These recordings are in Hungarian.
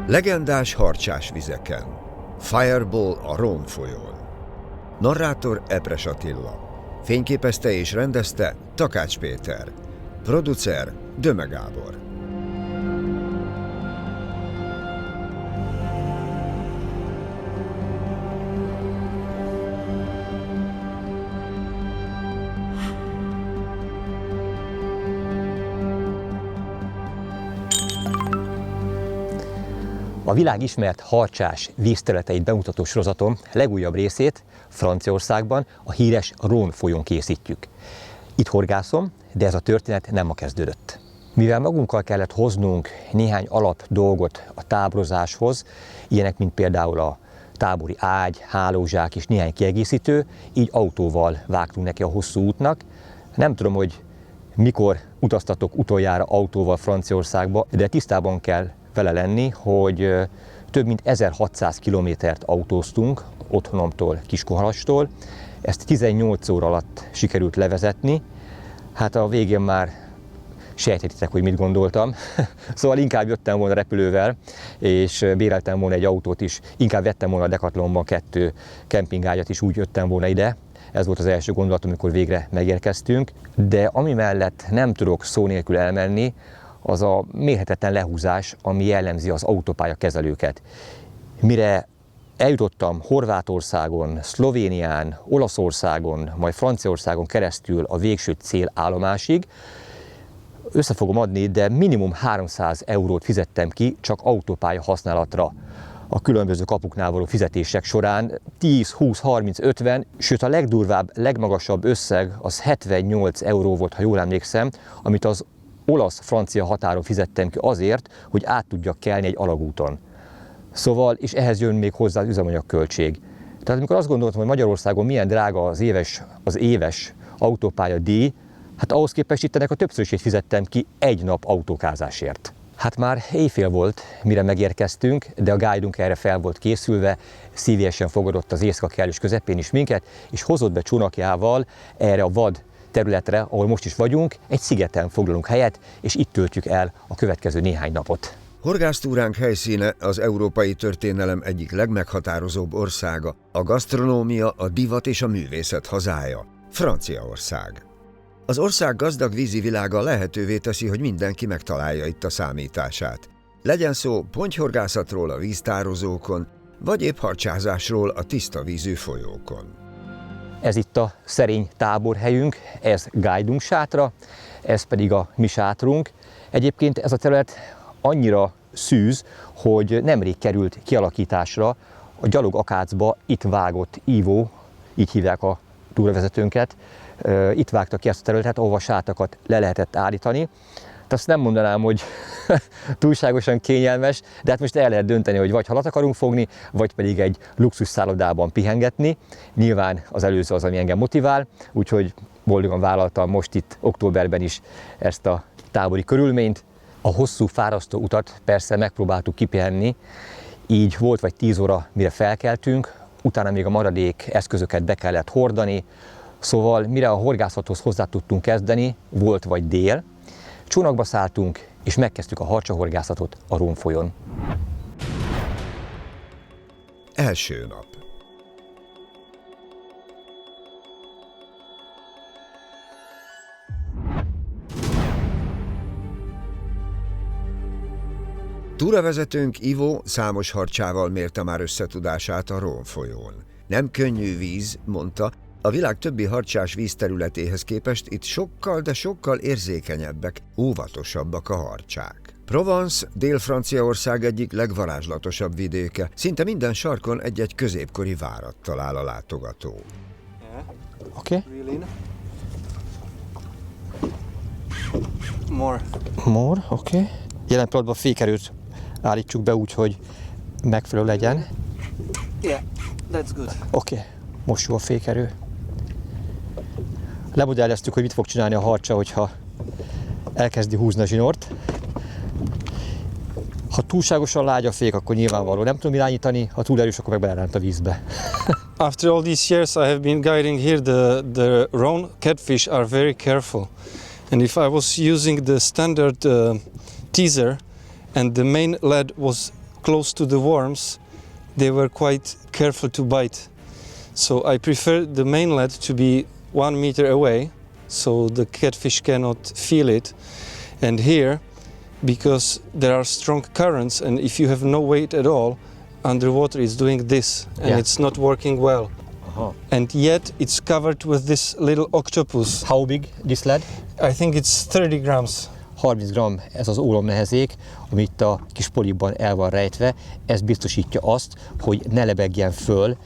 Legendás harcsás vizeken. Fireball a Rhône folyón. Narrátor Epres Attila. Fényképezte és rendezte Takács Péter. Producer Döme Gábor. A világ ismert harcsás vízterületeit bemutató sorozatom legújabb részét Franciaországban a híres Rhône folyón készítjük. Itt horgászom, de ez a történet nem ma kezdődött. Mivel magunkkal kellett hoznunk néhány alap dolgot a táborozáshoz, ilyenek mint például a tábori ágy, hálózsák és néhány kiegészítő, így autóval vágtunk neki a hosszú útnak. Nem tudom, hogy mikor utaztatok utoljára autóval Franciaországba, de tisztában kell vele lenni, hogy több mint 1600 kilométert autóztunk otthonomtól, Kiskunhalastól. Ezt 18 óra alatt sikerült levezetni. Hát a végén már sejthetitek, hogy mit gondoltam. Szóval inkább jöttem volna repülővel, és béreltem volna egy autót is. Inkább vettem volna a Decathlonban 2 kempingágyat is, úgy jöttem volna ide. Ez volt az első gondolatom, amikor végre megérkeztünk. De ami mellett nem tudok szó nélkül elmenni, az a mérhetetlen lehúzás, ami jellemzi az autópálya kezelőket. Mire eljutottam Horvátországon, Szlovénián, Olaszországon, majd Franciaországon keresztül a végső célállomásig, össze fogom adni, de minimum 300 eurót fizettem ki csak autópálya használatra. A különböző kapuknál való fizetések során 10, 20, 30, 50, sőt a legdurvább, legmagasabb összeg az 78 euró volt, ha jól emlékszem, amit az olasz-francia határon fizettem ki azért, hogy át tudjak kelni egy alagúton. Szóval, és ehhez jön még hozzá az üzemanyagköltség. Tehát amikor azt gondoltam, hogy Magyarországon milyen drága az éves autópálya díj, hát ahhoz képest itt ennek a többszörösét fizettem ki egy nap autókázásért. Hát már éjfél volt, mire megérkeztünk, de a guide-unk erre fel volt készülve, szívélyesen fogadott az éjszaka kellős közepén is minket, és hozott be csónakjával erre a vad területre, ahol most is vagyunk, egy szigeten foglalunk helyet, és itt töltjük el a következő néhány napot. Horgásztúránk helyszíne az európai történelem egyik legmeghatározóbb országa, a gasztronómia, a divat és a művészet hazája, Franciaország. Az ország gazdag vízi világa lehetővé teszi, hogy mindenki megtalálja itt a számítását. Legyen szó pontyhorgászatról a víztározókon, vagy épp harcsázásról a tiszta vízű folyókon. Ez itt a szerény táborhelyünk, ez guide-unk sátra, ez pedig a mi sátrunk. Egyébként ez a terület annyira szűz, hogy nemrég került kialakításra a Gyalogakácba itt vágott Ivo, így hívják a túravezetőnket, itt vágta ki ezt a területet, ahova sátrakat le lehetett állítani. Azt nem mondanám, hogy túlságosan kényelmes, de hát most el lehet dönteni, hogy vagy halat akarunk fogni, vagy pedig egy luxus szállodában pihengetni. Nyilván az előző az, ami engem motivál, úgyhogy boldogan vállaltam most itt októberben is ezt a tábori körülményt. A hosszú, fárasztó utat persze megpróbáltuk kipihenni, így volt vagy 10 óra, mire felkeltünk, utána még a maradék eszközöket be kellett hordani, szóval mire a horgászathoz hozzá tudtunk kezdeni, volt vagy dél. Csónakba szálltunk, és megkezdtük a harcsahorgászatot a Rhône folyón. Első nap. Túravezetőnk Ivo számos harcsával mérte már összetudását a Rhône folyón. Nem könnyű víz, mondta, a világ többi harcsás vízterületéhez képest itt sokkal, de sokkal érzékenyebbek, óvatosabbak a harcsák. Provence, Dél-Franciaország egyik legvarázslatosabb vidéke. Szinte minden sarkon egy-egy középkori várat talál a látogató. Oké. More, oké. Jelen pillanatban a fékerőt állítsuk be úgy, hogy megfelelő legyen. Yeah, that's good. Oké, most jó a fékerő. Lemodelleztük, hogy mit fog csinálni a harcsa, hogyha elkezdi húzni a zsinort. Ha túlságosan lágy a fék, akkor nyilvánvaló nem tudom irányítani, ha túl erős, akkor meg beleránt a vízbe. After all these years I have been guiding here, the Rhône catfish are very careful. And if I was using the standard teaser and the main lead was close to the worms, they were quite careful to bite. So I prefer the mainlet to be 1 meter away, so the catfish cannot feel it. And here, because there are strong currents, and if you have no weight at all, underwater it's doing this, and Yeah. it's not working well. Aha. And yet it's covered with this little octopus. How big this lead? I think it's 30 grams. 30 g ez az ólomnehezék, ami itt a kis poliban el van rejtve. Ez biztosítja azt, hogy ne lebegjen föl,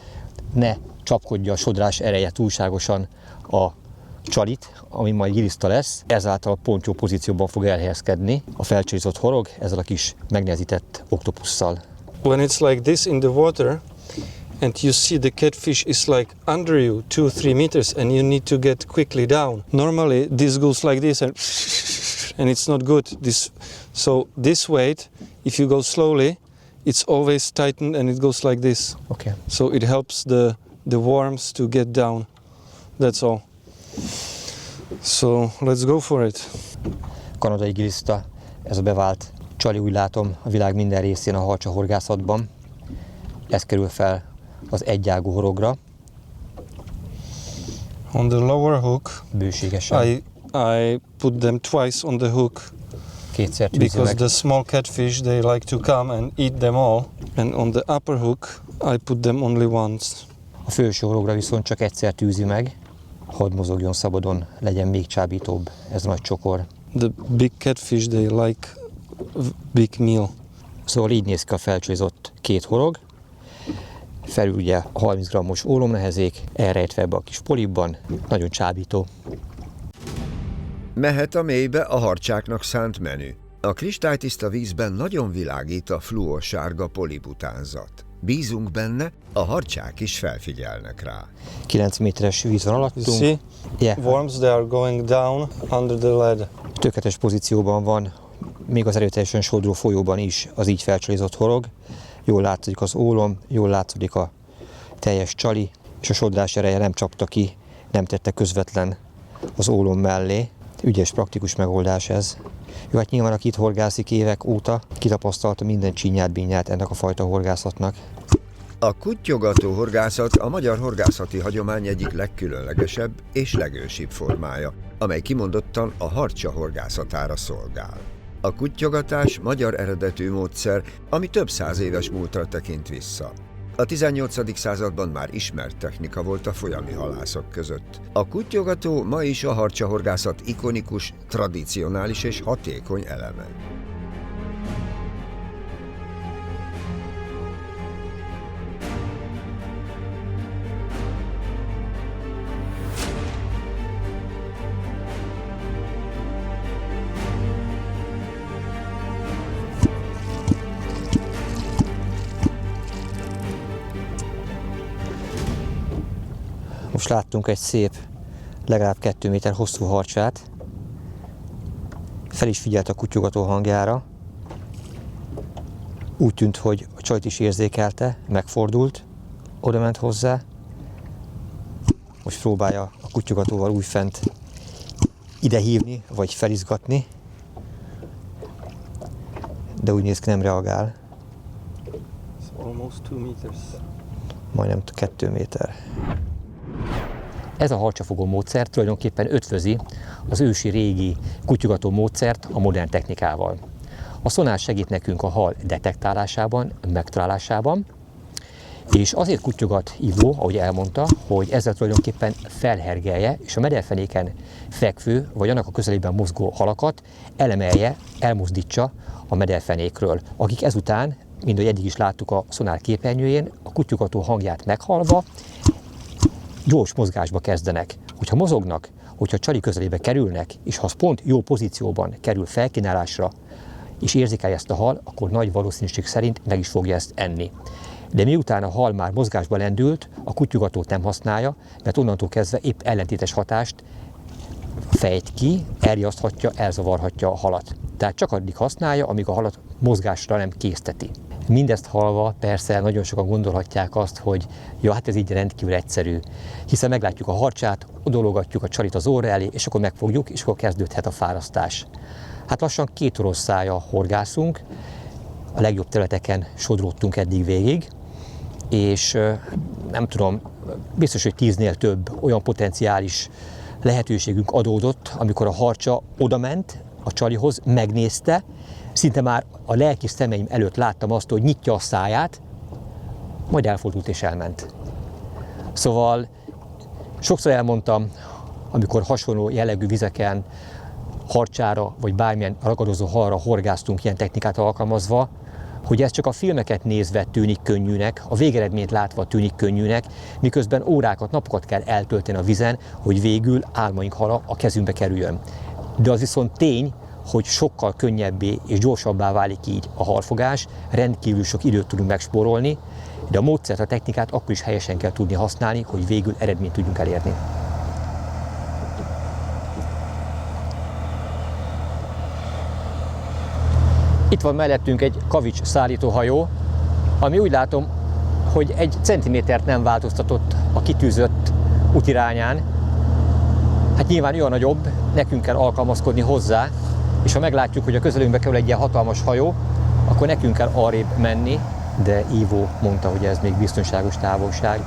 ne csapkodja a sodrás ereje túlságosan a csalit, ami majd giliszta lesz, ezáltal pont jó pozícióban fog elhelyezkedni a felcsúszott horog ezzel a kis megnehezített oktopusszal. When it's like this in the water, and you see the catfish is like under you 2-3 meters, and you need to get quickly down. Normally this goes like this, and it's not good. So this weight, if you go slowly, it's always tightened and it goes like this. Okay. So it helps the worms to get down. That's all. So let's go for it. Kanadai giliszta, ez a bevált csali, úgy látom, a világ minden részén a harcsahorgászatban. Ez kerül fel az egyágú horogra, On the lower hook, bőségesen, I put them twice on the hook kétszer tűzi because meg. the small catfish, they like to come and eat them all. And on the upper hook, I put them only once. A felső horogra viszont csak egyszer tűzi meg, hadd mozogjon szabadon, legyen még csábítóbb ez a nagy csokor. The big catfish, they like big meal. Szóval így néz ki a felcsúszott két horog, felül ugye 30 g-os ólomnehezék, elrejtve ebbe a kis polipban, nagyon csábító. Mehet a mélybe a harcsáknak szánt menü. A kristálytiszta vízben nagyon világít a fluorsárga polibutánzat. Bízunk benne, a harcsák is felfigyelnek rá. 9 méteres víz van You alattunk. see, Yeah. worms, they are going down under the lead. Tökéletes pozícióban van, még az erőteljesen sodró folyóban is az így felcsalizott horog. Jól látszik az ólom, jól látszik a teljes csali, és a sodrás ereje nem csapta ki, nem tette közvetlen az ólom mellé. Ügyes, praktikus megoldás ez. Jó, hát nyilván aki itt horgászik évek óta, kitapasztalta minden csinyát-bínyát ennek a fajta horgászatnak. A kuttyogató horgászat a magyar horgászati hagyomány egyik legkülönlegesebb és legősibb formája, amely kimondottan a harcsa horgászatára szolgál. A kuttyogatás magyar eredetű módszer, ami több száz éves múltra tekint vissza. A 18. században már ismert technika volt a folyami halászok között. A kuttyogató ma is a harcsahorgászat ikonikus, tradicionális és hatékony eleme. Most láttunk egy szép, legalább 2 méter hosszú harcsát. Fel is figyelt a kuttyogató hangjára. Úgy tűnt, hogy a csajt is érzékelte, megfordult, oda ment hozzá. Most próbálja a kuttyogatóval újfent ide hívni, vagy felizgatni. De úgy néz ki, nem reagál. It's almost 2 meters. Majdnem 2 méter. Ez a harcsafogó módszer tulajdonképpen ötvözi az ősi régi kuttyogató módszert a modern technikával. A szonár segít nekünk a hal detektálásában, megtalálásában, és azért kuttyogat Ivo, ahogy elmondta, hogy ezzel tulajdonképpen felhergelje, és a mederfenéken fekvő, vagy annak a közelében mozgó halakat elemelje, elmozdítsa a mederfenékről, akik ezután, mint ahogy eddig is láttuk a szonár képernyőjén, a kuttyogató hangját meghallva, gyors mozgásba kezdenek. Hogyha mozognak, hogyha csali közelébe kerülnek, és ha az pont jó pozícióban kerül felkínálásra, és érzékelje ezt a hal, akkor nagy valószínűség szerint meg is fogja ezt enni. De miután a hal már mozgásba lendült, a kuttyogatót nem használja, mert onnantól kezdve épp ellentétes hatást fejt ki, elriaszthatja, elzavarhatja a halat. Tehát csak addig használja, amíg a halat mozgásra nem készteti. Mindezt hallva persze nagyon sokan gondolhatják azt, hogy ja, hát ez így rendkívül egyszerű, hiszen meglátjuk a harcsát, odologatjuk a csalit az óra elé, és akkor megfogjuk, és akkor kezdődhet a fárasztás. Hát lassan 2 orosz szája horgászunk, a legjobb területeken sodródtunk eddig végig, és nem tudom, biztos, hogy 10-nél több olyan potenciális lehetőségünk adódott, amikor a harcsa odament a csalihoz, megnézte, szinte már a lelki szemeim előtt láttam azt, hogy nyitja a száját, majd elfordult és elment. Szóval sokszor elmondtam, amikor hasonló jellegű vizeken, harcsára vagy bármilyen ragadozó halra horgáztunk ilyen technikát alkalmazva, hogy ez csak a filmeket nézve tűnik könnyűnek, a végeredményt látva tűnik könnyűnek, miközben órákat, napokat kell eltölteni a vizen, hogy végül álmaink hala a kezünkbe kerüljön. De az viszont tény, hogy sokkal könnyebbé és gyorsabbá válik így a halfogás, rendkívül sok időt tudunk megspórolni, de a módszert, a technikát akkor is helyesen kell tudni használni, hogy végül eredményt tudjunk elérni. Itt van mellettünk egy kavics szállítóhajó, ami úgy látom, hogy 1 centimétert nem változtatott a kitűzött útirányán. Hát nyilván olyan nagyobb, nekünk kell alkalmazkodni hozzá, és ha meglátjuk, hogy a közelünkbe kerül egy ilyen hatalmas hajó, akkor nekünk kell arrébb menni, de Ivo mondta, hogy ez még biztonságos távolság,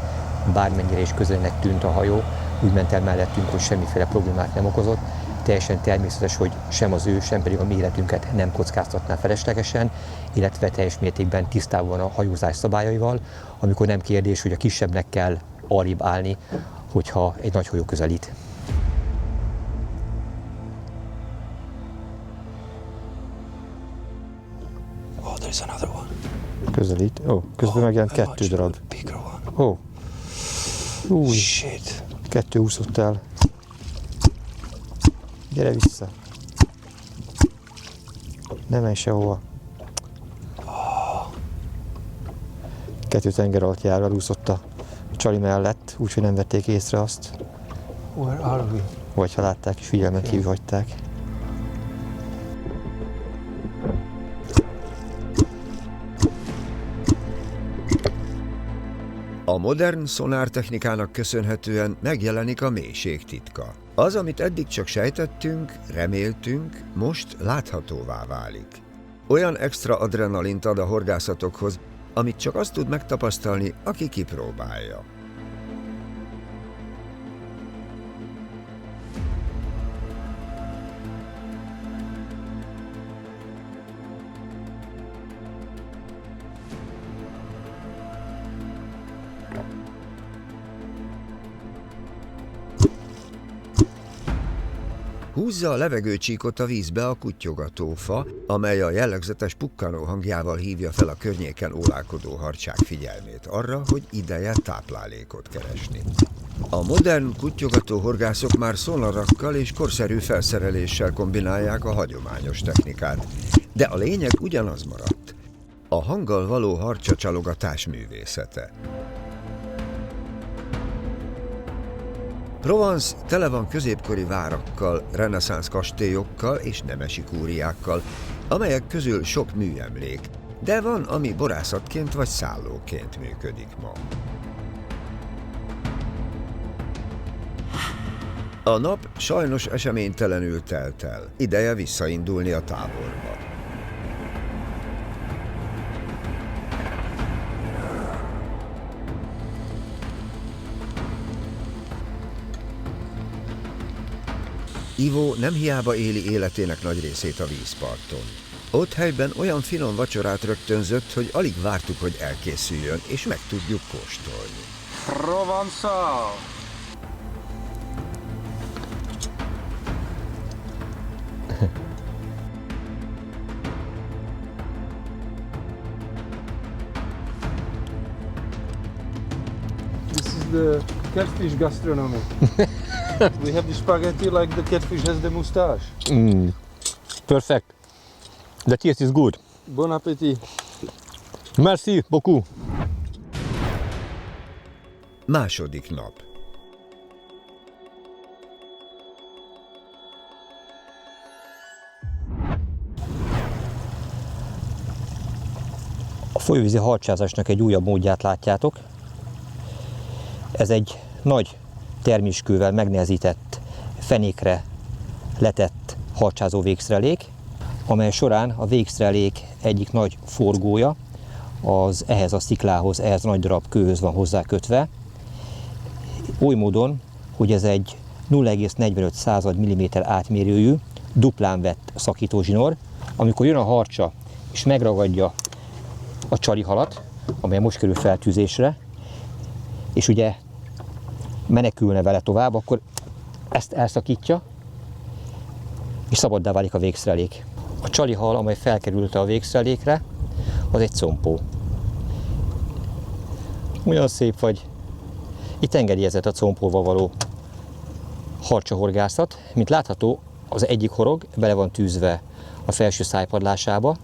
bármennyire is közelnek tűnt a hajó, úgy ment el mellettünk, hogy semmiféle problémát nem okozott. Teljesen természetes, hogy sem az ő, sem pedig a mi életünket nem kockáztatná feleslegesen, illetve teljes mértékben tisztában van a hajózás szabályaival, amikor nem kérdés, hogy a kisebbnek kell arrébb állni, hogyha egy nagy hajó közelít. Oh, there's another one. Közelít. Ó, közben megjelent 2 darab. Bigger one. Ó. Új. Shit. 2 úszott el. Gyere vissza. Ne menj sehova. 2 tenger alatt jár, elúszott a csali mellett, úgyhogy nem vették észre azt. Where are we? Vagy ha látták, és figyelmen kívül hagyták. A modern szonártechnikának köszönhetően megjelenik a mélység titka. Az, amit eddig csak sejtettünk, reméltünk, most láthatóvá válik. Olyan extra adrenalint ad a horgászatokhoz, amit csak azt tud megtapasztalni, aki kipróbálja. Húzza a levegőcsíkot a vízbe a kuttyogatófa, amely a jellegzetes pukkanó hangjával hívja fel a környéken ólálkodó harcsák figyelmét arra, hogy ideje táplálékot keresni. A modern kuttyogató horgászok már szonarakkal és korszerű felszereléssel kombinálják a hagyományos technikát, de a lényeg ugyanaz maradt: a hanggal való harcsacsalogatás művészete. Provence tele van középkori várakkal, reneszánsz kastélyokkal és nemesi kúriákkal, amelyek közül sok műemlék, de van, ami borászatként vagy szállóként működik ma. A nap sajnos eseménytelenül telt el, ideje visszaindulni a táborba. Ivo nem hiába éli életének nagy részét a vízparton. Ott helyben olyan finom vacsorát rögtönzött, hogy alig vártuk, hogy elkészüljön, és meg tudjuk kóstolni. Provençal! This is the catfish gastronomy. We have the spaghetti like the catfish has the moustache. Perfect. The taste is good. Bon appétit. Merci beaucoup. Második nap. A folyóvízi harcsázásnak egy újabb módját látjátok. Ez egy nagy termiskővel megnehezített fenékre letett harcsázó végszerelék, amely során a végszrelék egyik nagy forgója, az ehhez a sziklához, ehhez a nagy darab kőhöz van hozzákötve, oly módon, hogy ez egy 0,45 mm átmérőjű, duplán vett szakítózsinór. Amikor jön a harcsa és megragadja a csalihalat, amely most kerül feltűzésre, és ugye menekülne vele tovább, akkor ezt elszakítja, és szabaddá válik a végszrelék. A csalihal, amely felkerült a végszrelékre, az egy combó. Olyan szép vagy. Itt engedélyezett a combóval való harcsahorgászat. Mint látható, az egyik horog bele van tűzve a felső szájpadlásába.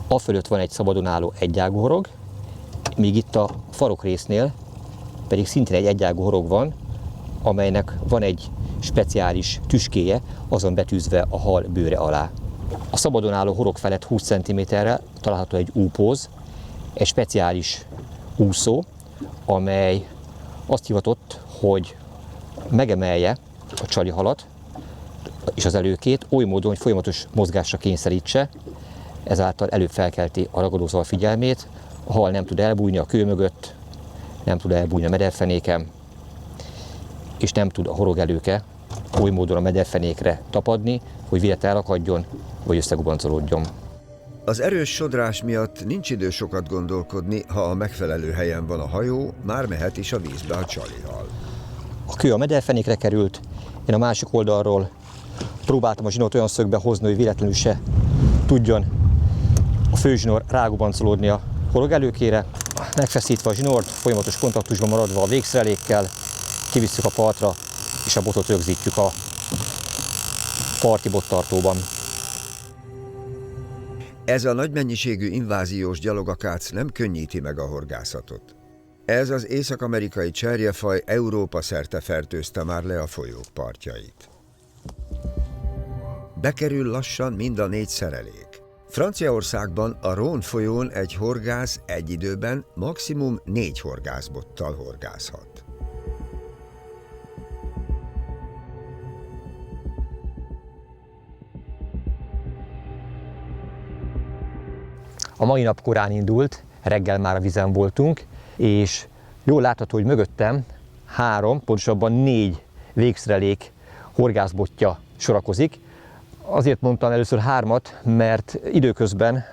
Afölött van egy szabadon álló egyágú horog, míg itt a farokrésznél pedig szintén egy egyágú horog van, amelynek van egy speciális tüskéje, azon betűzve a hal bőre alá. A szabadon álló horog felett 20 cm-re található egy úpóz, egy speciális úszó, amely azt hivatott, hogy megemelje a csalihalat és az előkét oly módon, hogy folyamatos mozgásra kényszerítse, ezáltal előbb felkelti a ragadózal figyelmét, a hal nem tud elbújni a kő mögött, nem tud elbújni a mederfenéken, és nem tud a horog előke oly módon a mederfenékre tapadni, hogy véletlenül elakadjon, vagy összegubancolódjon. Az erős sodrás miatt nincs idő sokat gondolkodni, ha a megfelelő helyen van a hajó, már mehet is a vízbe a csalihal. A kő a mederfenékre került, én a másik oldalról próbáltam a zsinórt olyan szögbe hozni, hogy véletlenül se tudjon a főzsinór rágubancolódni a horog előkére. Megfeszítve a zsinort, folyamatos kontaktusban maradva a végszrelékkel, kivisszük a partra, és a botot rögzítjük a parti bottartóban. Ez a nagy mennyiségű inváziós gyalogakác nem könnyíti meg a horgászatot. Ez az észak-amerikai cserjefaj Európa szerte fertőzte már le a folyók partjait. Bekerül lassan mind a 4 szerelék. Franciaországban a Rhône folyón egy horgász egy időben maximum 4 horgászbottal horgászhat. A mai nap korán indult, reggel már a vízen voltunk, és jól látható, hogy mögöttem 3, pontosabban 4 végszrelék horgászbotja sorakozik. Azért mondtam először 3-at, mert időközben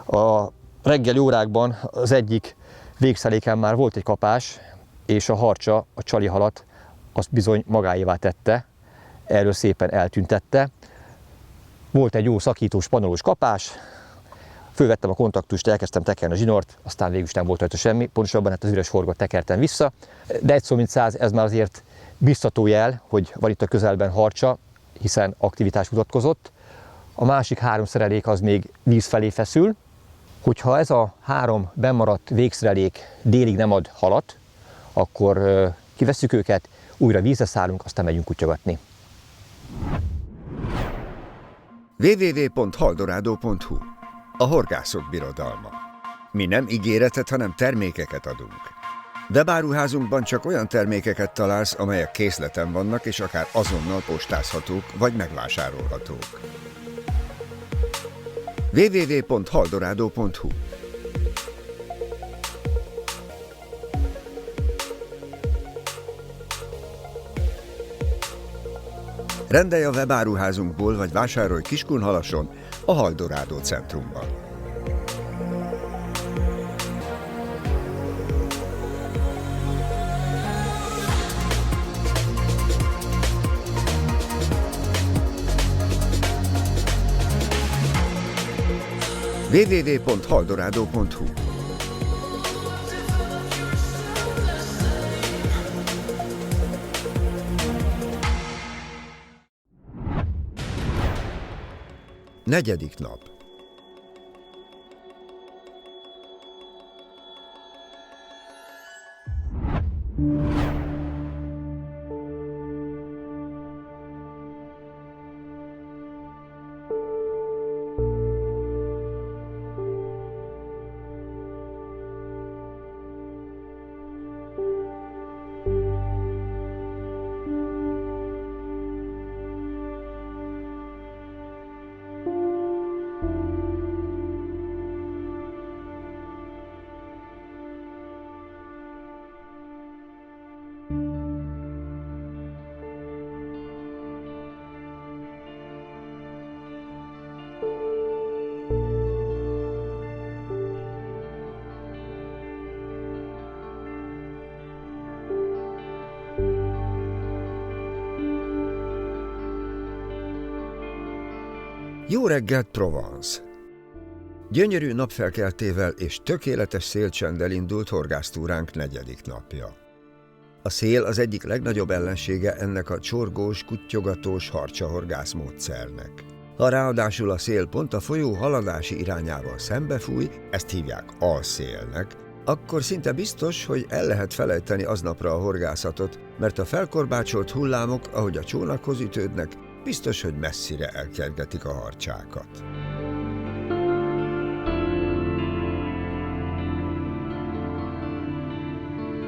a reggeli órákban az egyik végszreléken már volt egy kapás, és a harcsa a csalihalat azt bizony magáévá tette, erről szépen eltüntette. Volt egy jó szakítós, panolós kapás, fölvettem a kontaktust, elkezdtem tekerni a zsinort, aztán végül is nem volt rajta semmi, pontosabban hát az üres horgot tekertem vissza. De egy szó mint 100, ez már azért biztató jel, hogy van itt a közelben harcsa, hiszen aktivitás mutatkozott. A másik 3 szerelék az még víz felé feszül. Hogyha ez a 3 bennmaradt végszerelék délig nem ad halat, akkor kivesszük őket, újra vízre szállunk, aztán megyünk kutyogatni. www.haldorado.hu A horgászok birodalma. Mi nem ígéretet, hanem termékeket adunk. Webáruházunkban csak olyan termékeket találsz, amelyek készleten vannak, és akár azonnal postázhatók, vagy megvásárolhatók. www.haldorado.hu Rendelj a webáruházunkból, vagy vásárolj Kiskunhalason, a Haldorado centrumban. www.haldorado.hu Negyedik nap. Jó reggelt, Provence! Gyönyörű napfelkeltével és tökéletes szélcsenddel indult horgásztúránk 4. napja. A szél az egyik legnagyobb ellensége ennek a csorgós, kuttyogatós harcsahorgász módszernek. Ha ráadásul a szél pont a folyó haladási irányával szembefúj, ezt hívják alszélnek, akkor szinte biztos, hogy el lehet felejteni aznapra a horgászatot, mert a felkorbácsolt hullámok, ahogy a csónakhoz ütődnek, biztos, hogy messzire elkergetik a harcsákat.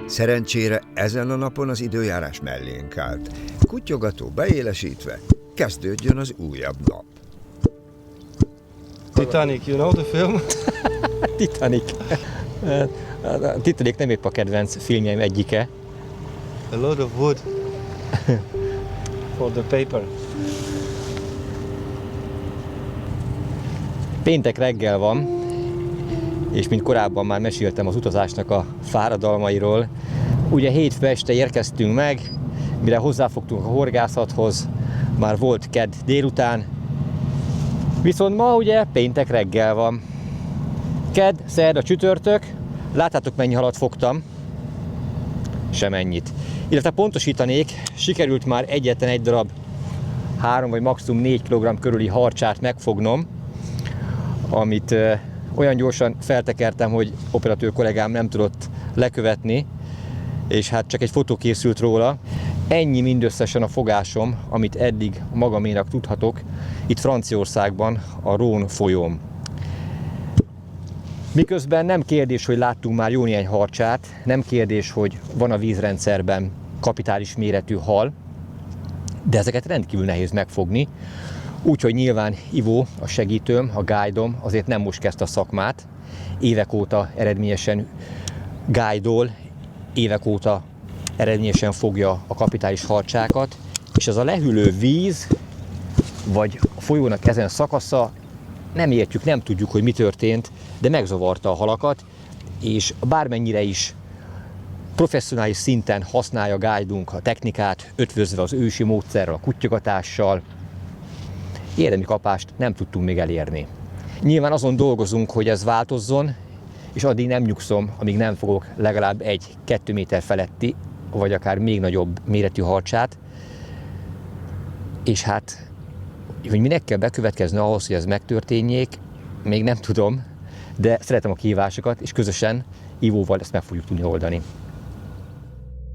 Szerencsére ezen a napon az időjárás mellénk állt. Kuttyogató beélesítve, kezdődjön az újabb nap. Titanic, you know the film? Titanic. A Titanic nem épp a kedvenc filmjeim egyike. A lot of wood for the paper. Péntek reggel van, és mint korábban már meséltem az utazásnak a fáradalmairól, ugye hétfő este érkeztünk meg, mire hozzáfogtunk a horgászathoz, már volt kedd délután, viszont ma ugye péntek reggel van. Kedd, szerda, csütörtök, láttátok mennyi halat fogtam? Semennyit. Illetve pontosítanék, sikerült már egyetlen egy darab 3 vagy maximum 4 kg körüli harcsát megfognom, amit olyan gyorsan feltekertem, hogy operatőr kollégám nem tudott lekövetni, és hát csak egy fotó készült róla. Ennyi mindösszesen a fogásom, amit eddig magaménak tudhatok itt Franciaországban, a Rhône folyón. Miközben nem kérdés, hogy láttunk már jó néhány harcsát, nem kérdés, hogy van a vízrendszerben kapitális méretű hal, de ezeket rendkívül nehéz megfogni. Úgyhogy nyilván Ivo, a segítőm, a guide-om azért nem most kezdte a szakmát, évek óta eredményesen guide-ol, évek óta eredményesen fogja a kapitális harcsákat, és az a lehűlő víz, vagy a folyónak ezen szakasza, nem értjük, nem tudjuk, hogy mi történt, de megzavarta a halakat, és bármennyire is professzionális szinten használja a guide-unk a technikát, ötvözve az ősi módszerrel, a kuttyogatással, érdemi kapást nem tudtunk még elérni. Nyilván azon dolgozunk, hogy ez változzon, és addig nem nyugszom, amíg nem fogok legalább 1-2 méter feletti, vagy akár még nagyobb méretű harcsát. És hát, hogy minek kell bekövetkezni ahhoz, hogy ez megtörténjék, még nem tudom, de szeretem a kihívásokat, és közösen Ivóval ezt meg fogjuk tudni oldani.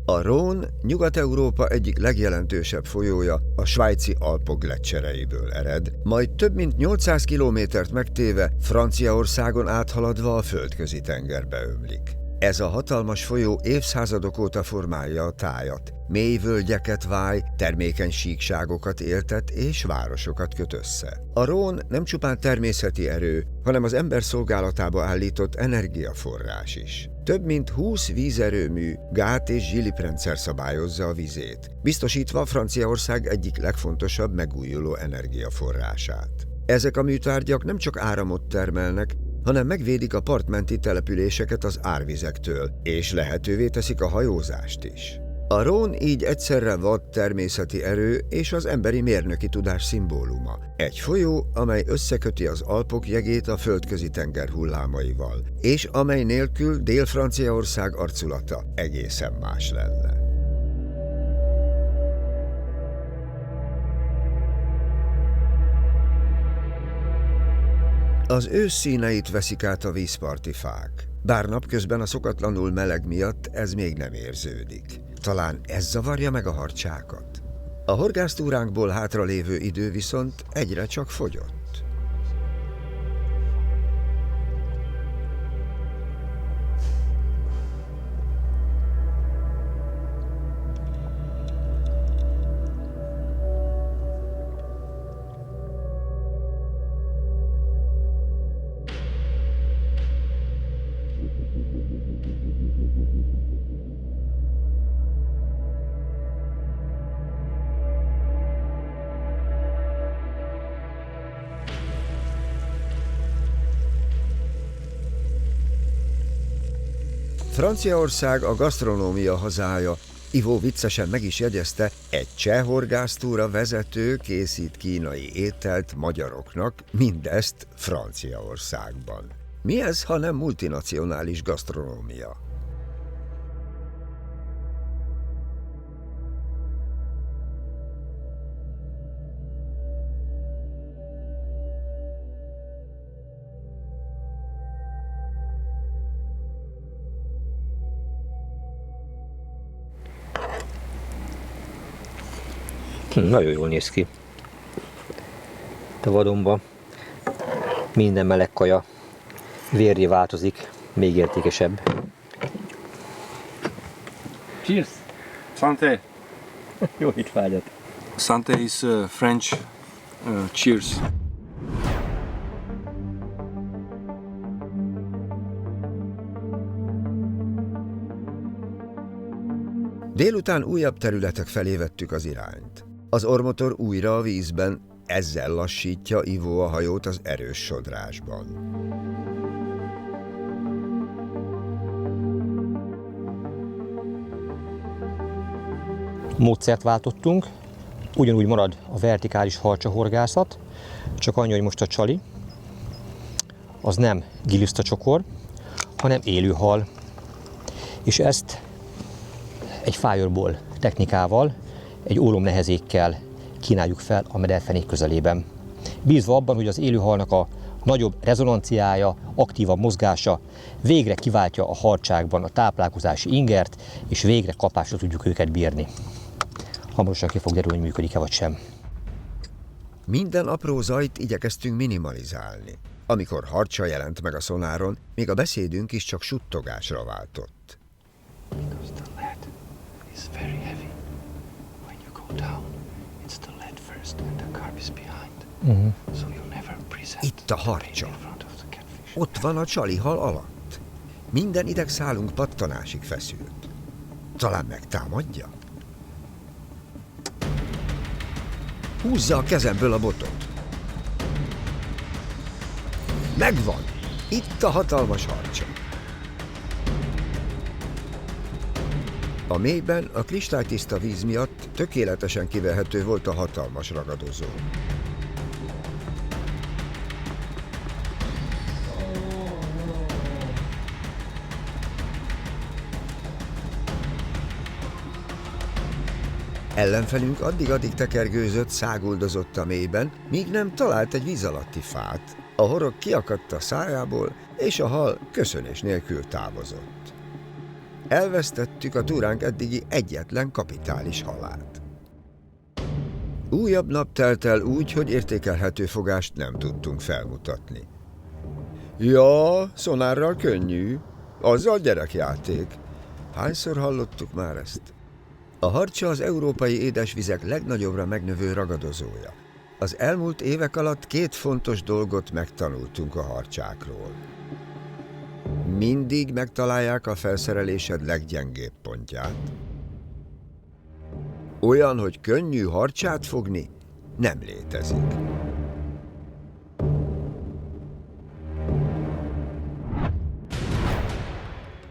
A Rhône Nyugat-Európa egyik legjelentősebb folyója a svájci Alpok gleccsereiből ered, majd több mint 800 kilométert megtéve Franciaországon áthaladva a Földközi tengerbe ömlik. Ez a hatalmas folyó évszázadok óta formálja a tájat, mély völgyeket váj, termékeny síkságokat éltet és városokat köt össze. A Rhône nem csupán természeti erő, hanem az ember szolgálatába állított energiaforrás is. Több mint 20 vízerőmű, gát és zsiliprendszer szabályozza a vizét, biztosítva Franciaország egyik legfontosabb megújuló energiaforrását. Ezek a műtárgyak nem csak áramot termelnek, hanem megvédik a partmenti településeket az árvizektől, és lehetővé teszik a hajózást is. A Rhône így egyszerre vad természeti erő és az emberi mérnöki tudás szimbóluma. Egy folyó, amely összeköti az Alpok jegét a Földközi tenger hullámaival, és amely nélkül Dél-Franciaország arculata egészen más lenne. Az ősz színeit veszik át a vízparti fák, bár napközben a szokatlanul meleg miatt ez még nem érződik. Talán ez zavarja meg a harcsákat. A horgásztúránkból hátralévő idő viszont egyre csak fogyott. Franciaország a gasztronómia hazája, Ivo viccesen meg is jegyezte, egy cseh horgásztúra vezető készít kínai ételt magyaroknak, mindezt Franciaországban. Mi ez, ha nem multinacionális gasztronómia? Nagyon jól néz ki. A vadonba minden meleg kaja vérré változik, még értékesebb. Cheers! Santé! Jó étvágyat! Santé is French cheers. Délután újabb területek felé vettük az irányt. Az ormotor újra a vízben, ezzel lassítja Ivo a hajót az erős sodrásban. Módszert váltottunk, ugyanúgy marad a vertikális harcsahorgászat, csak annyi, hogy most a csali az nem gilisztacsokor, hanem élő hal, és ezt egy fireball technikával, egy ólomnehezékkel kínáljuk fel a mederfenék közelében. Bízva abban, hogy az élőhalnak a nagyobb rezonanciája, aktívabb mozgása végre kiváltja a harcsákban a táplálkozási ingert, és végre kapásra tudjuk őket bírni. Hamarosan ki fog derülni, hogy működik-e vagy sem. Minden apró zajt igyekeztünk minimalizálni. Amikor harcsa jelent meg a szonáron, még a beszédünk is csak suttogásra váltott. Because the lead is very heavy. When you go down, it's the lead first and the carp is behind. So you never present Itt a the pain harcsa. in front of the catfish. Ott van a csalihal alatt. Minden idegszálunk pattanásig feszült. Talán megtámadja? Húzza a kezemből a botot. Megvan! Itt a hatalmas harcsa. A mélyben a kristálytiszta víz miatt tökéletesen kivehető volt a hatalmas ragadozó. Ellenfelünk addig-addig tekergőzött, száguldozott a mélyben, míg nem talált egy víz alatti fát. A horog kiakadt a szájából, és a hal köszönés nélkül távozott. Elvesztettük a túránk eddigi egyetlen kapitális halát. Újabb nap telt el úgy, hogy értékelhető fogást nem tudtunk felmutatni. Ja, szonárral könnyű, azzal gyerekjáték. Hányszor hallottuk már ezt? A harcsa az európai édesvizek legnagyobbra megnövő ragadozója. Az elmúlt évek alatt 2 fontos dolgot megtanultunk a harcsákról. Mindig megtalálják a felszerelésed leggyengébb pontját. Olyan, hogy könnyű harcsát fogni, nem létezik.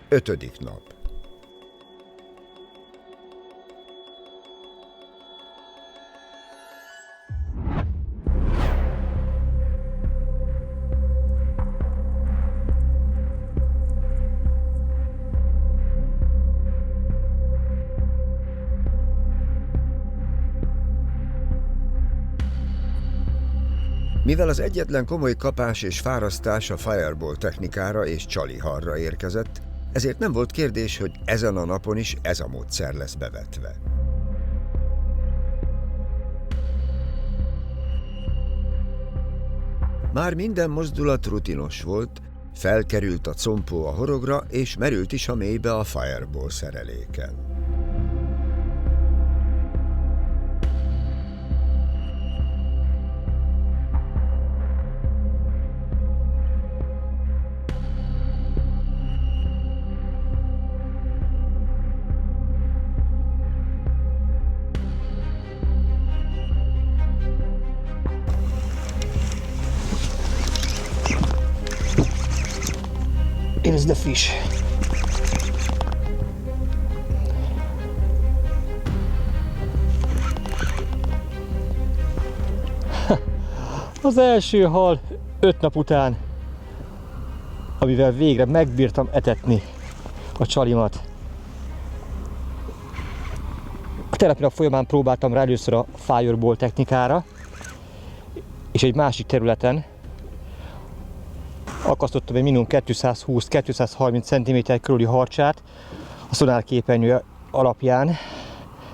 Ötödik nap. Mivel az egyetlen komoly kapás és fárasztás a fireball technikára és csalihalra érkezett, ezért nem volt kérdés, hogy ezen a napon is ez a módszer lesz bevetve. Már minden mozdulat rutinos volt, felkerült a compó a horogra, és merült is a mélybe a fireball szereléken. Here's the fish. Az első hal 5 nap után, amivel végre megbírtam etetni a csalimat. A tegnapi nap folyamán próbáltam rá először a Fireball technikára, és egy másik területen akasztottam egy minimum 220-230 cm körüli harcsát a szonárképernyő alapján,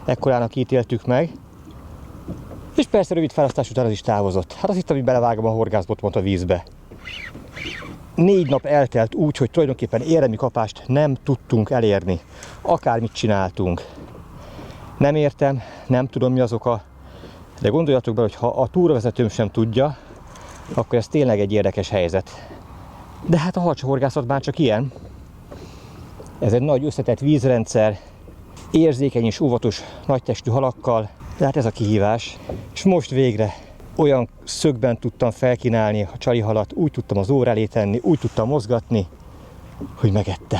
ekkorának ítéltük meg, és persze rövid felasztás után az is távozott. Hát azt hittem, hogy belevágom a horgászbotmot a vízbe. 4 nap eltelt úgy, hogy tulajdonképpen érdemi kapást nem tudtunk elérni. Akármit csináltunk. Nem értem, nem tudom mi az oka, de gondoljatok bele, hogy ha a túravezetőm sem tudja, akkor ez tényleg egy érdekes helyzet. De hát a harcsahorgászat már csak ilyen. Ez egy nagy összetett vízrendszer, érzékeny és óvatos nagytestű halakkal, de hát ez a kihívás. És most végre olyan szögben tudtam felkínálni a csalihalat, úgy tudtam az óra elé tenni, úgy tudtam mozgatni, hogy megette.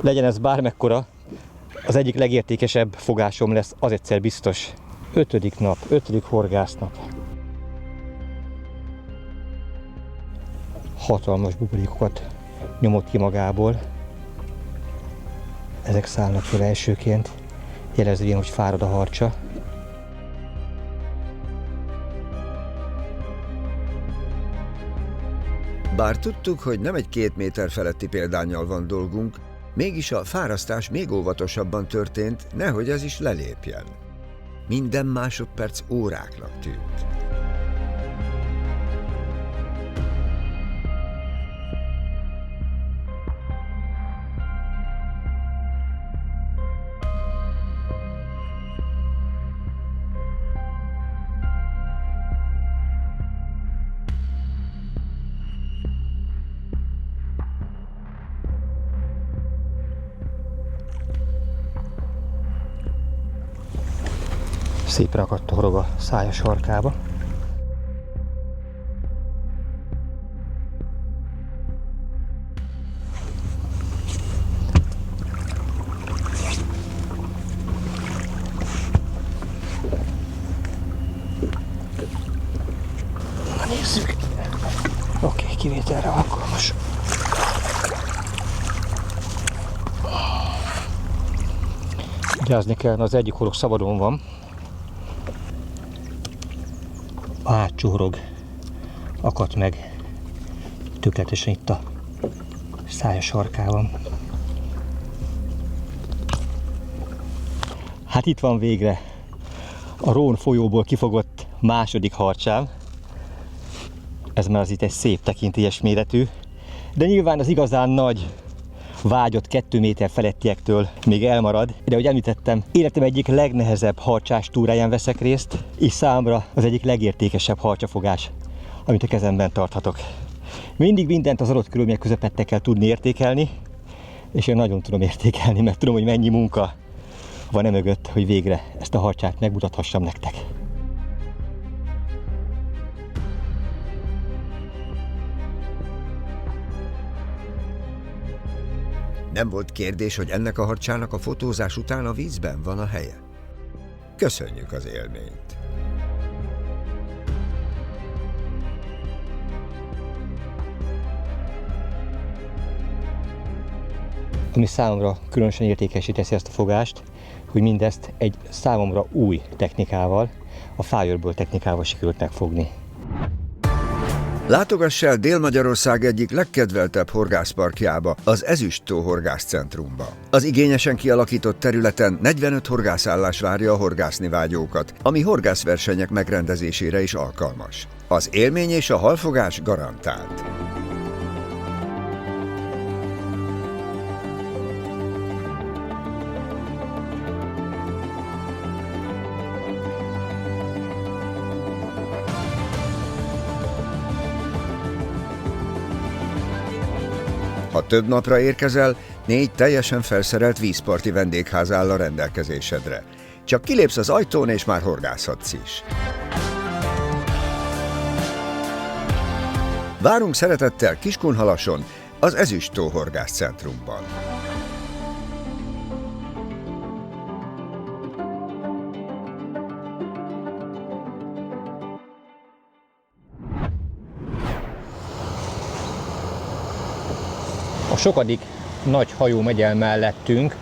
Legyen ez bármekkora, az egyik legértékesebb fogásom lesz, az egyszer biztos. 5. nap, 5. horgásznap. Hatalmas buborékokat nyomott ki magából. Ezek szállnak fel elsőként, jelezvén, hogy fárad a harcsa. Bár tudtuk, hogy nem egy 2 méter feletti példánnyal van dolgunk, mégis a fárasztás még óvatosabban történt, nehogy ez is lelépjen. Minden másodperc óráknak tűnt. Szépen akadtorog a szája sarkába. Na nézzük. Oké, kivételre alkalmas. Vigyázni kell, az egyik horog szabadon van. A hátsó horog akadt meg tökéletesen itt a szája sarkában. Hát itt van végre a Rhône folyóból kifogott második harcsám. Ez már az itt egy szép tekintélyes méretű, de nyilván az igazán nagy, vágyott 2 méter felettiektől még elmarad. De ahogy említettem, életem egyik legnehezebb harcsás túráján veszek részt, és számra az egyik legértékesebb harcsafogás, amit a kezemben tarthatok. Mindig mindent az adott körülmények közepette kell tudni értékelni, és én nagyon tudom értékelni, mert tudom, hogy mennyi munka van emögött, hogy végre ezt a harcsát megmutathassam nektek. Nem volt kérdés, hogy ennek a harcsának a fotózás után a vízben van a helye. Köszönjük az élményt! Ami számomra különösen értékessé teszi ezt a fogást, hogy mindezt egy számomra új technikával, a Fireball technikával sikerült megfogni. Látogass el Dél-Magyarország egyik legkedveltebb horgászparkjába, az Ezüst-tó horgászcentrumba. Az igényesen kialakított területen 45 horgászállás várja a horgászni vágyókat, ami horgászversenyek megrendezésére is alkalmas. Az élmény és a halfogás garantált. Ha több napra érkezel, 4 teljesen felszerelt vízparti vendégház áll a rendelkezésedre. Csak kilépsz az ajtón, és már horgászhatsz is. Várunk szeretettel Kiskunhalason, az Ezüst-tó horgászcentrumban. sokadik nagy hajó megy el mellettünk,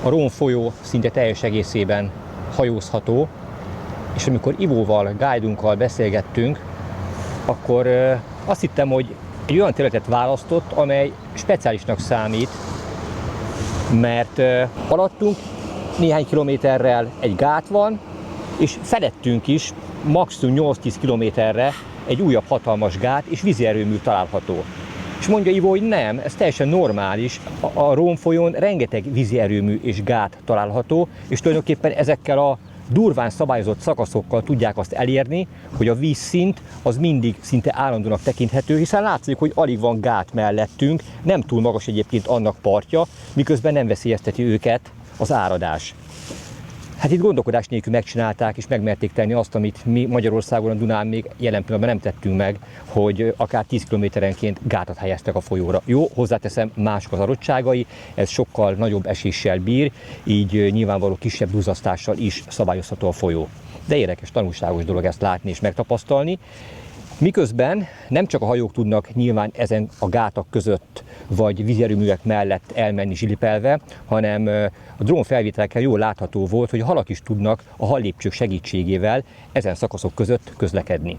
a Rhône folyó szinte teljes egészében hajózható, és amikor Ivóval, guide-unkkal beszélgettünk, akkor azt hittem, hogy egy olyan területet választott, amely speciálisnak számít, mert alattunk néhány kilométerrel egy gát van, és felettünk is maximum 8-10 kilométerre egy újabb hatalmas gát és vízi erőmű található. És mondja Ivo, hogy nem, ez teljesen normális. A Rhône folyón rengeteg vízi erőmű és gát található, és tulajdonképpen ezekkel a durván szabályozott szakaszokkal tudják azt elérni, hogy a vízszint az mindig szinte állandónak tekinthető, hiszen látszik, hogy alig van gát mellettünk, nem túl magas egyébként annak partja, miközben nem veszélyezteti őket az áradás. Hát itt gondolkodás nélkül megcsinálták és megmerték tenni azt, amit mi Magyarországon a Dunán még jelen pillanatban nem tettünk meg, hogy akár 10 kilométerenként gátat helyeztek a folyóra. Jó, hozzáteszem, mások az adottságai, ez sokkal nagyobb eséssel bír, így nyilvánvaló kisebb duzzasztással is szabályozható a folyó. De érdekes, tanulságos dolog ezt látni és megtapasztalni. Miközben nem csak a hajók tudnak nyilván ezen a gátak között vagy vízierőművek mellett elmenni zsilipelve, hanem a drón felvételekkel jól látható volt, hogy a halak is tudnak a hallépcsők segítségével ezen szakaszok között közlekedni.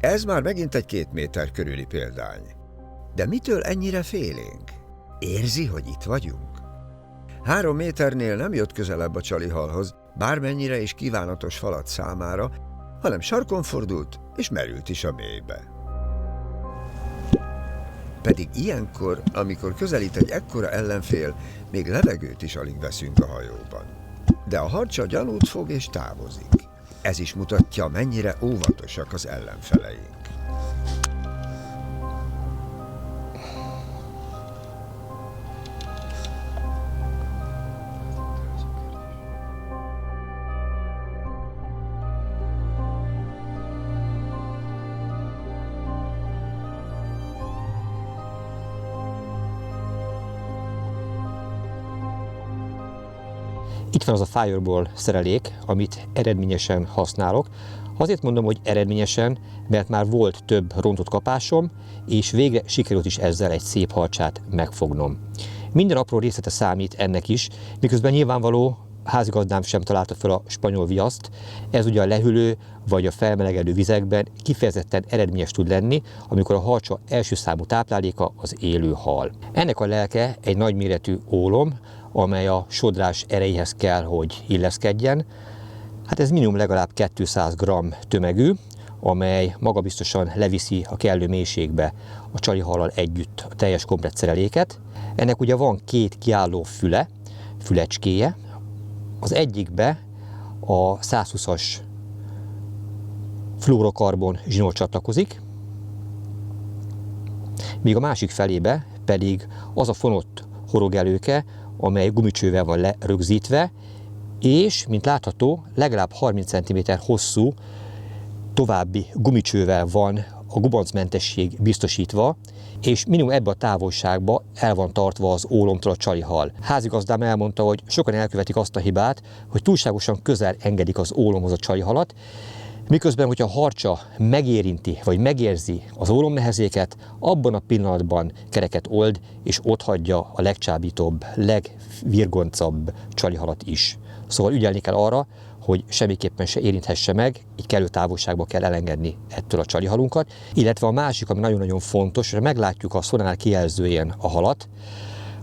Ez már megint egy 2 méter körüli példány. De mitől ennyire félénk? Érzi, hogy itt vagyunk? 3 méternél nem jött közelebb a csalihalhoz, bármennyire is kívánatos falat számára, hanem sarkon fordult és merült is a mélybe. Pedig ilyenkor, amikor közelít egy ekkora ellenfél, még levegőt is alig veszünk a hajóban. De a harcsa gyanút fog és távozik. Ez is mutatja, mennyire óvatosak az ellenfeleink. Itt van az a Fireball szerelék, amit eredményesen használok. Azért mondom, hogy eredményesen, mert már volt több rontott kapásom, és végre sikerült is ezzel egy szép harcsát megfognom. Minden apró részlete számít ennek is, miközben nyilvánvaló házigazdám sem találta fel a spanyol viaszt. Ez ugye a lehűlő vagy a felmelegedő vizekben kifejezetten eredményes tud lenni, amikor a harcsa első számú tápláléka az élő hal. Ennek a lelke egy nagyméretű ólom, amely a sodrás erejéhez kell, hogy illeszkedjen. Hát ez minimum legalább 200 g tömegű, amely magabiztosan leviszi a kellő mélységbe a csalihallal együtt a teljes komplett szereléket. Ennek ugye van 2 kiálló fülecskéje. Az egyikbe a 120-as fluorokarbon zsinór csatlakozik, míg a másik felébe pedig az a fonott horogelőke, amely gumicsővel van lerögzítve, és, mint látható, legalább 30 cm hosszú további gumicsővel van a gubancmentesség biztosítva, és minimum ebbe a távolságba el van tartva az ólomtól a csalihal. Házigazdám elmondta, hogy sokan elkövetik azt a hibát, hogy túlságosan közel engedik az ólomhoz a csalihalat, miközben, hogyha a harcsa megérinti, vagy megérzi az ólomnehezéket, abban a pillanatban kereket old, és otthagyja a legcsábítóbb, legvirgoncabb csalihalat is. Szóval ügyelni kell arra, hogy semmiképpen se érinthesse meg, így kellő távolságba kell elengedni ettől a csalihalunkat. Illetve a másik, ami nagyon-nagyon fontos, hogy meglátjuk a szonár kijelzőjén a halat,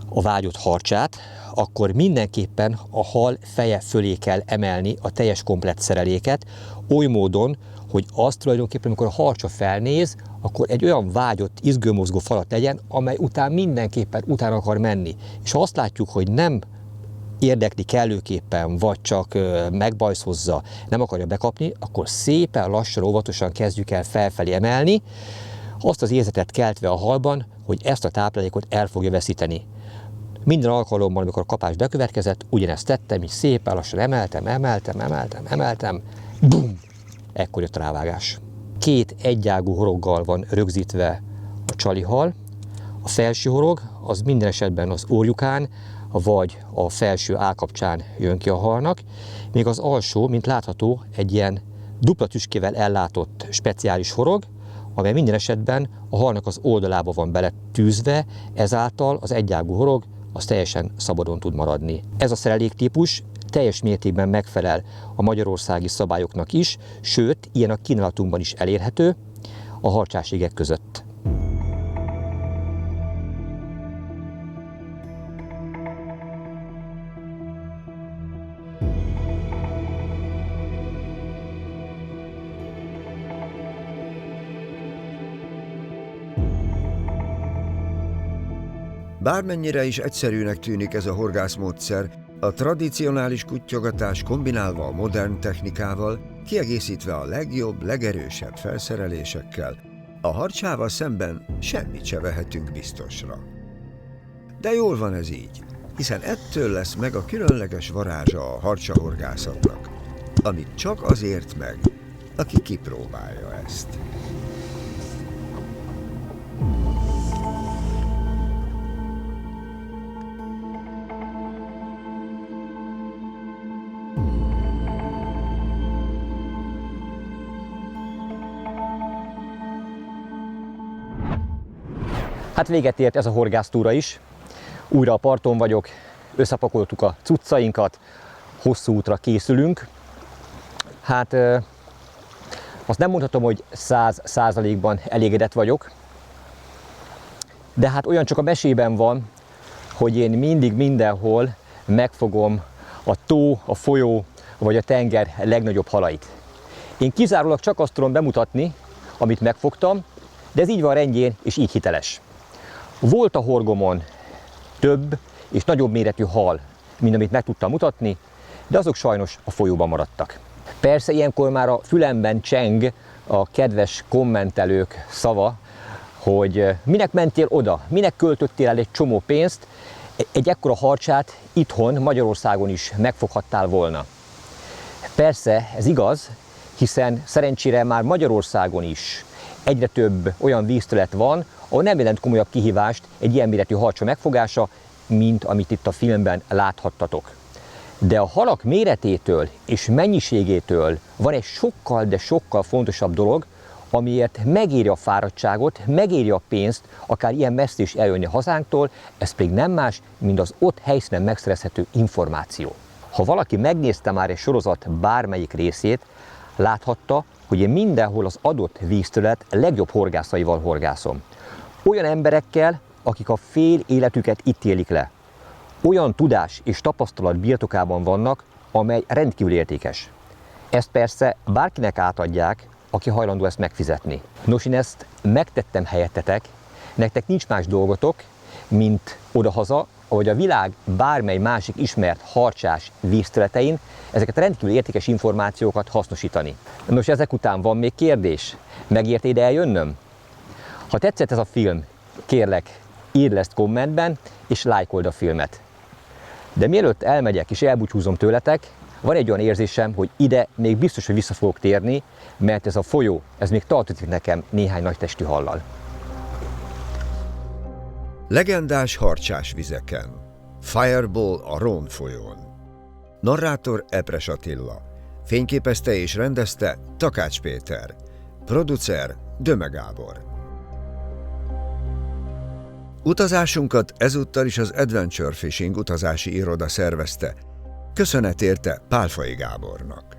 a vágyott harcsát, akkor mindenképpen a hal feje fölé kell emelni a teljes komplett szereléket, oly módon, hogy azt tulajdonképpen, amikor a harcsa felnéz, akkor egy olyan vágyott, izgőmozgó falat legyen, amely után mindenképpen utána akar menni. És ha azt látjuk, hogy nem érdekli kellőképpen, vagy csak megbajszhozza, nem akarja bekapni, akkor szépen lassan, óvatosan kezdjük el felfelé emelni, azt az érzetet keltve a halban, hogy ezt a táplálékot el fogja veszíteni. Minden alkalommal, amikor a kapás bekövetkezett, ugyanezt tettem, és szépen lassan emeltem, bum! Ekkor jött a rávágás. 2 egyágú horoggal van rögzítve a csalihal. A felső horog az minden esetben az orjukán, vagy a felső állkapcsán jön ki a halnak, még az alsó, mint látható, egy ilyen dupla tüskével ellátott speciális horog, amely minden esetben a halnak az oldalába van beletűzve, ezáltal az egyágú horog az teljesen szabadon tud maradni. Ez a szereléktípus teljes mértékben megfelel a magyarországi szabályoknak is, sőt, ilyen a kínálatunkban is elérhető a harcsáségek között. Bármennyire is egyszerűnek tűnik ez a horgászmódszer, a tradicionális kuttyogatás kombinálva a modern technikával, kiegészítve a legjobb, legerősebb felszerelésekkel, a harcsával szemben semmit se vehetünk biztosra. De jól van ez így, hiszen ettől lesz meg a különleges varázsa a harcsahorgászatnak, amit csak azért meg, aki kipróbálja ezt. Hát véget ért ez a horgásztúra is. Újra a parton vagyok, összepakoltuk a cuccainkat, hosszú útra készülünk. Hát azt nem mondhatom, hogy 100%-ban elégedett vagyok, de hát olyan csak a mesében van, hogy én mindig mindenhol megfogom a tó, a folyó vagy a tenger legnagyobb halait. Én kizárólag csak azt tudom bemutatni, amit megfogtam, de ez így van rendjén és így hiteles. Volt a horgomon több és nagyobb méretű hal, mint amit meg tudtam mutatni, de azok sajnos a folyóban maradtak. Persze ilyenkor már a fülemben cseng a kedves kommentelők szava, hogy minek mentél oda, minek költöttél el egy csomó pénzt, egy ekkora harcsát itthon, Magyarországon is megfoghattál volna. Persze ez igaz, hiszen szerencsére már Magyarországon is egyre több olyan vízterület van, ahol nem jelent komolyabb kihívást egy ilyen méretű harcsa megfogása, mint amit itt a filmben láthattatok. De a halak méretétől és mennyiségétől van egy sokkal, de sokkal fontosabb dolog, amiért megéri a fáradtságot, megéri a pénzt, akár ilyen messze is eljönni hazánktól, ez pedig nem más, mint az ott helyszínen megszerezhető információ. Ha valaki megnézte már egy sorozat bármelyik részét, láthatta, hogy én mindenhol az adott vízterület legjobb horgászaival horgászom. Olyan emberekkel, akik a fél életüket itt élik le. Olyan tudás és tapasztalat birtokában vannak, amely rendkívül értékes. Ezt persze bárkinek átadják, aki hajlandó ezt megfizetni. Nos, én ezt megtettem helyettetek, nektek nincs más dolgotok, mint odahaza, ahogy a világ bármely másik ismert harcsás vízterületein ezeket a rendkívül értékes információkat hasznosítani. Nos, ezek után van még kérdés? Megérte ide eljönnöm? Ha tetszett ez a film, kérlek, írd le ezt kommentben, és lájkold a filmet. De mielőtt elmegyek és elbúcsúzom tőletek, van egy olyan érzésem, hogy ide még biztos, hogy vissza fogok térni, mert ez a folyó, ez még tartozik nekem néhány nagytestű hallal. Legendás harcsás vizeken. Fireball a Rhône folyón. Narrátor Epres Attila. Fényképezte és rendezte Takács Péter. Producer Döme Gábor. Utazásunkat ezúttal is az Adventure Fishing utazási iroda szervezte. Köszönet érte Pálfai Gábornak.